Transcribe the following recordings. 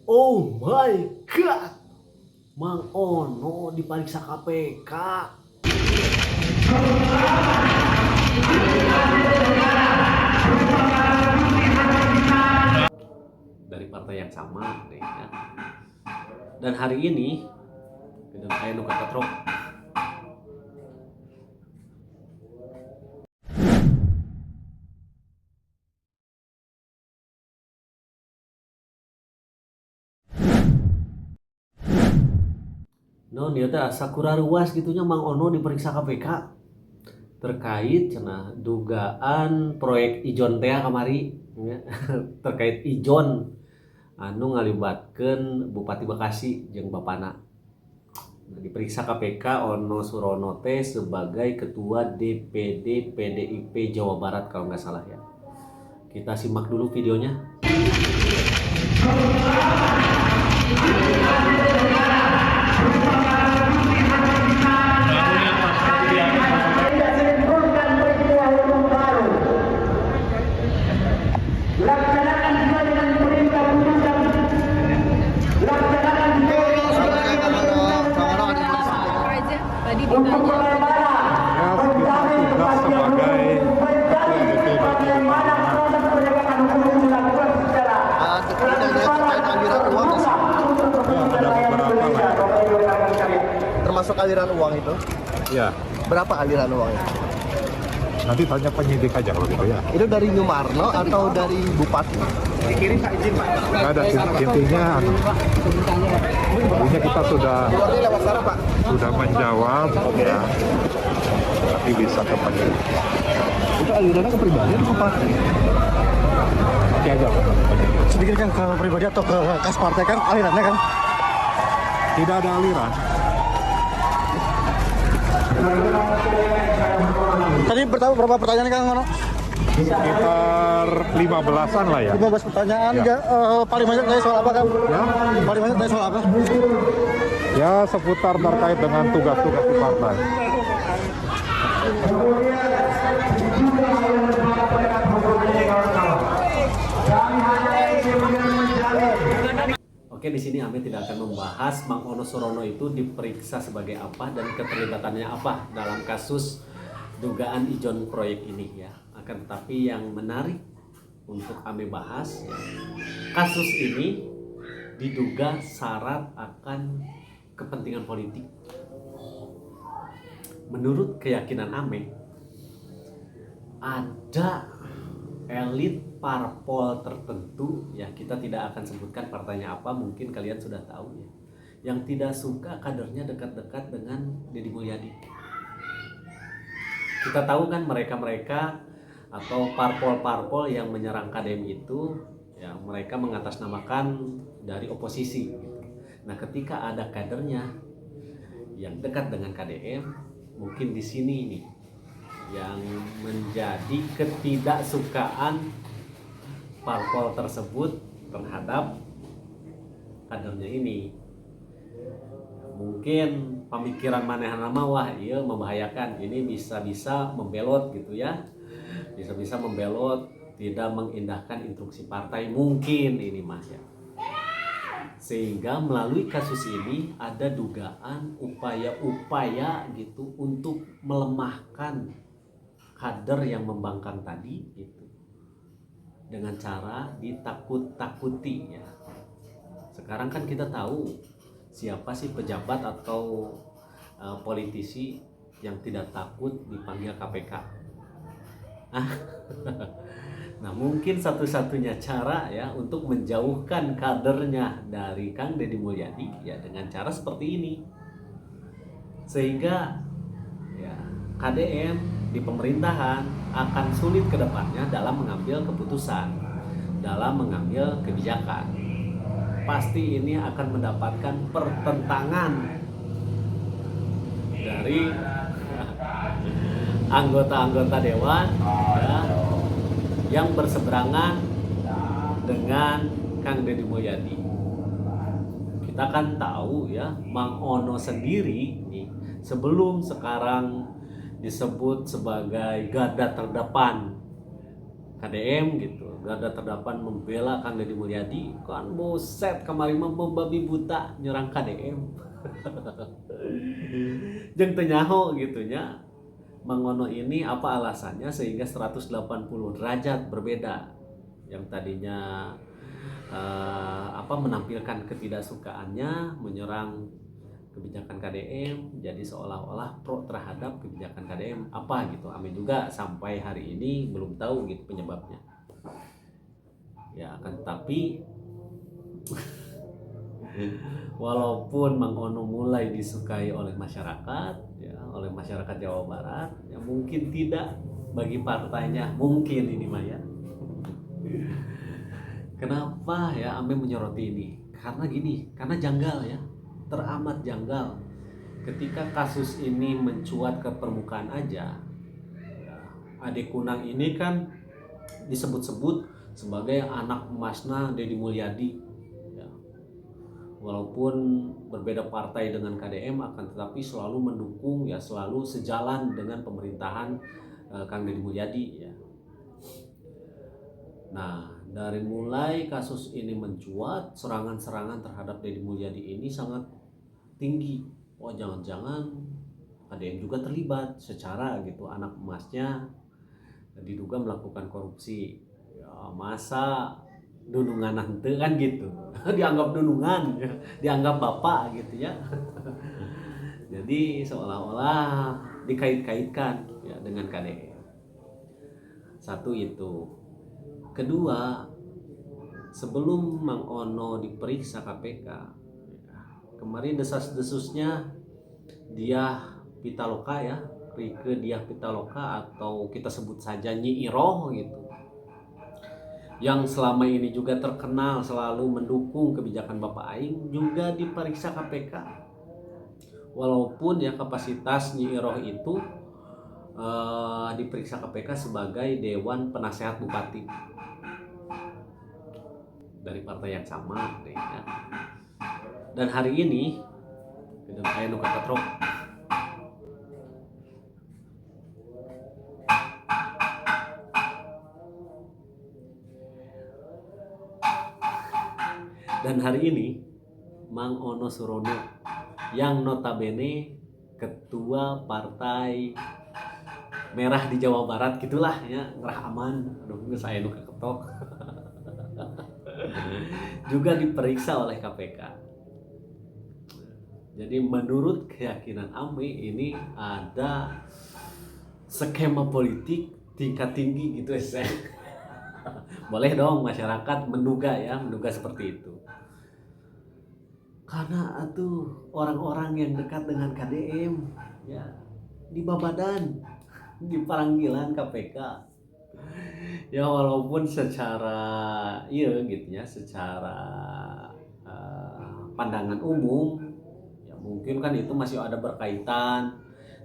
Oh my god, Mang Ono diperiksa KPK. Dari partai yang sama deh, ya. Dan hari ini gedung saya nu katrok. No, dia teh asa kuraruas gitunya Mang Ono diperiksa KPK terkait cenah dugaan proyek ijon teh kamari ya. Terkait ijon anu ngalibatkeun Bupati Bekasi jeung bapana. Nah, diperiksa KPK Ono Surono teh sebagai ketua DPD PDIP Jawa Barat kalau nggak salah ya. Kita simak dulu videonya. Termasuk aliran uang itu? Ya. Berapa aliran uang itu? Nanti tanya penyidik aja kalau gitu ya. Itu dari Nyumarno atau dari Bupati? Dikirim Pak, izin Pak. Nggak ada intinya kita sudah menjawab ya. Tapi bisa ke penyidik. Itu alirannya ke pribadi atau Bupati? Nanti aja Pak. Sedikit kan ke pribadi atau ke kas partai kan alirannya kan? Tidak ada aliran. Tadi berapa pertanyaan Kang Ngono? Sekitar 15-an lah ya. 15 pertanyaan ya. Paling banyak tanya soal apa Kang? Ya? Paling banyak tanya soal apa? Ya seputar terkait dengan tugas-tugas di partai. Oke, di sini Ame tidak akan membahas Mang Ono Surono itu diperiksa sebagai apa dan keterlibatannya apa dalam kasus dugaan ijon proyek ini ya. Akan tetapi yang menarik untuk Ame bahas ya, kasus ini diduga syarat akan kepentingan politik. Menurut keyakinan Ame, ada elit parpol tertentu ya, kita tidak akan sebutkan partainya apa, mungkin kalian sudah tahu ya, yang tidak suka kadernya dekat-dekat dengan Deddy Mulyadi. Kita tahu kan mereka-mereka atau parpol-parpol yang menyerang KDM itu ya, mereka mengatasnamakan dari oposisi gitu. Nah, ketika ada kadernya yang dekat dengan KDM, mungkin di sini nih yang menjadi ketidaksukaan parpol tersebut terhadap kadernya ini. Mungkin pemikiran manehna mah wah iya membahayakan, ini bisa-bisa membelot gitu ya, bisa-bisa membelot, tidak mengindahkan instruksi partai, mungkin ini mah ya. Sehingga melalui kasus ini ada dugaan upaya-upaya gitu untuk melemahkan kader yang membangkang tadi itu dengan cara ditakut-takuti ya. Sekarang kan kita tahu siapa sih pejabat atau politisi yang tidak takut dipanggil KPK. Nah, mungkin satu-satunya cara ya untuk menjauhkan kadernya dari Kang Deddy Mulyadi ya dengan cara seperti ini. Sehingga ya KDM di pemerintahan akan sulit ke depannya dalam mengambil keputusan, dalam mengambil kebijakan. Pasti ini akan mendapatkan pertentangan dari anggota-anggota dewan ya, yang berseberangan dengan Kang Deddy Mulyadi. Kita kan tahu ya, Mang Ono sendiri nih, sebelum sekarang disebut sebagai garda terdepan KDM gitu, garda terdepan membela Kang Deddy Mulyadi, kan boset kemarin mah membabi buta nyerang KDM. Jeung teu nyaho gitu nya. Mang Ono ini apa alasannya sehingga 180 derajat berbeda, yang tadinya menampilkan ketidaksukaannya menyerang kebijakan KDM, jadi seolah-olah pro terhadap kebijakan KDM apa gitu. Amin juga sampai hari ini belum tahu gitu penyebabnya. Ya akan tetapi walaupun Mang Ono mulai disukai oleh masyarakat, ya, oleh masyarakat Jawa Barat, ya mungkin tidak bagi partainya, mungkin ini mah ya. Kenapa ya Ame menyoroti ini? Karena gini, karena janggal ya, teramat janggal. Ketika kasus ini mencuat ke permukaan aja, ya, Ade Kunang ini kan disebut-sebut sebagai anak emasnya Deddy Mulyadi. Ya. Walaupun berbeda partai dengan KDM, akan tetapi selalu mendukung, ya selalu sejalan dengan pemerintahan Kang Deddy Mulyadi. Ya. Nah, dari mulai kasus ini mencuat, serangan-serangan terhadap Deddy Mulyadi ini sangat tinggi. Oh, jangan-jangan KDM juga terlibat secara gitu, anak emasnya diduga melakukan korupsi. Ya, masa dunungan henteu kan gitu. Dianggap dunungan, ya. Dianggap bapak gitu ya. Jadi seolah-olah dikait-kaitkan ya dengan KDM. Satu itu. Kedua, sebelum Mang Ono diperiksa KPK, kemarin desas-desusnya Diah Pitaloka ya, Rieke Diah Pitaloka atau kita sebut saja Nyi Iroh gitu, yang selama ini juga terkenal selalu mendukung kebijakan Bapak Aing, juga diperiksa KPK. Walaupun ya kapasitas Nyi Iroh itu diperiksa KPK sebagai Dewan Penasehat Bupati dari partai yang sama deh, ya. Dan hari ini gedung aya nu kaketrok. Dan hari ini Mang Ono Surono yang notabene ketua partai merah di Jawa Barat gitulah ya, ngerah aman, aduh geus aya nu kaketok. Juga diperiksa oleh KPK. Jadi menurut keyakinan Ame ini ada skema politik tingkat tinggi gitu ya. Boleh dong masyarakat menduga ya, menduga seperti itu. Karena atuh orang-orang yang dekat dengan KDM ya di Babadan, di panggilan KPK. Ya walaupun secara gitu ya, secara pandangan umum ya mungkin kan itu masih ada berkaitan.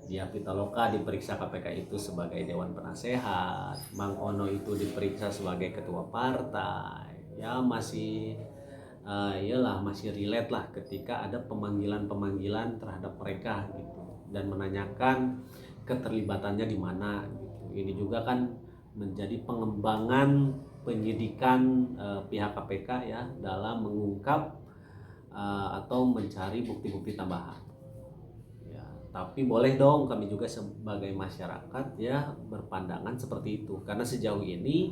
Diah Pitaloka diperiksa KPK itu sebagai Dewan Penasehat, Mang Ono itu diperiksa sebagai ketua partai, ya masih masih relate lah ketika ada pemanggilan terhadap mereka gitu, dan menanyakan keterlibatannya di mana gitu. Ini juga kan menjadi pengembangan penyidikan pihak KPK ya dalam mengungkap atau mencari bukti-bukti tambahan. Ya, tapi boleh dong kami juga sebagai masyarakat ya berpandangan seperti itu, karena sejauh ini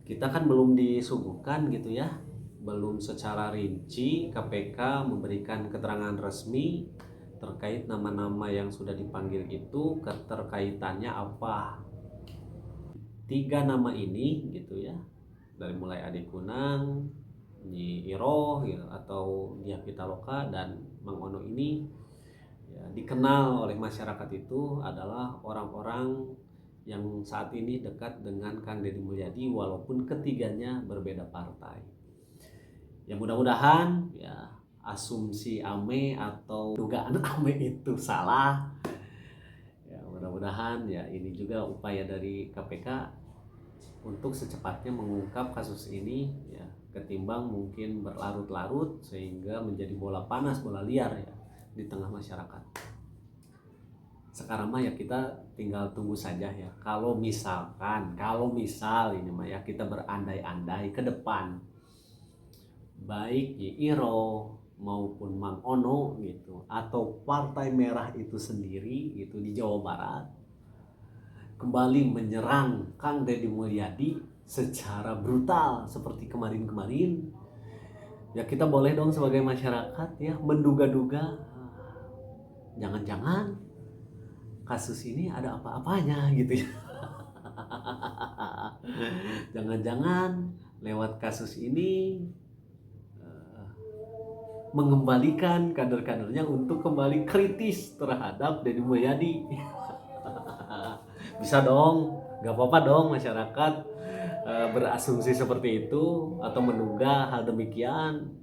kita kan belum disuguhkan gitu ya, belum secara rinci KPK memberikan keterangan resmi terkait nama-nama yang sudah dipanggil itu, keterkaitannya apa. 3 nama ini gitu ya, dari mulai Ade Kunang, Nyi Iroh gitu, atau Diah Pitaloka dan Mang Ono ini ya, dikenal oleh masyarakat itu adalah orang-orang yang saat ini dekat dengan Kang Deddy Mulyadi, walaupun ketiganya berbeda partai. Ya mudah-mudahan ya asumsi Ame atau dugaan Ame itu salah. Ya mudah-mudahan ya ini juga upaya dari KPK untuk secepatnya mengungkap kasus ini ya, ketimbang mungkin berlarut-larut sehingga menjadi bola panas, bola liar ya di tengah masyarakat. Sekarang mah ya kita tinggal tunggu saja ya. Kalau misal ini mah ya kita berandai-andai ke depan, baik Iro maupun Mang Ono gitu, atau Partai Merah itu sendiri gitu di Jawa Barat kembali menyerang Kang Deddy Mulyadi secara brutal seperti kemarin-kemarin, ya kita boleh dong sebagai masyarakat ya menduga-duga, jangan-jangan kasus ini ada apa-apanya gitu ya. Jangan-jangan lewat kasus ini mengembalikan kader-kadernya untuk kembali kritis terhadap Deddy Mulyadi. Bisa dong, gak apa-apa dong masyarakat berasumsi seperti itu atau menduga hal demikian.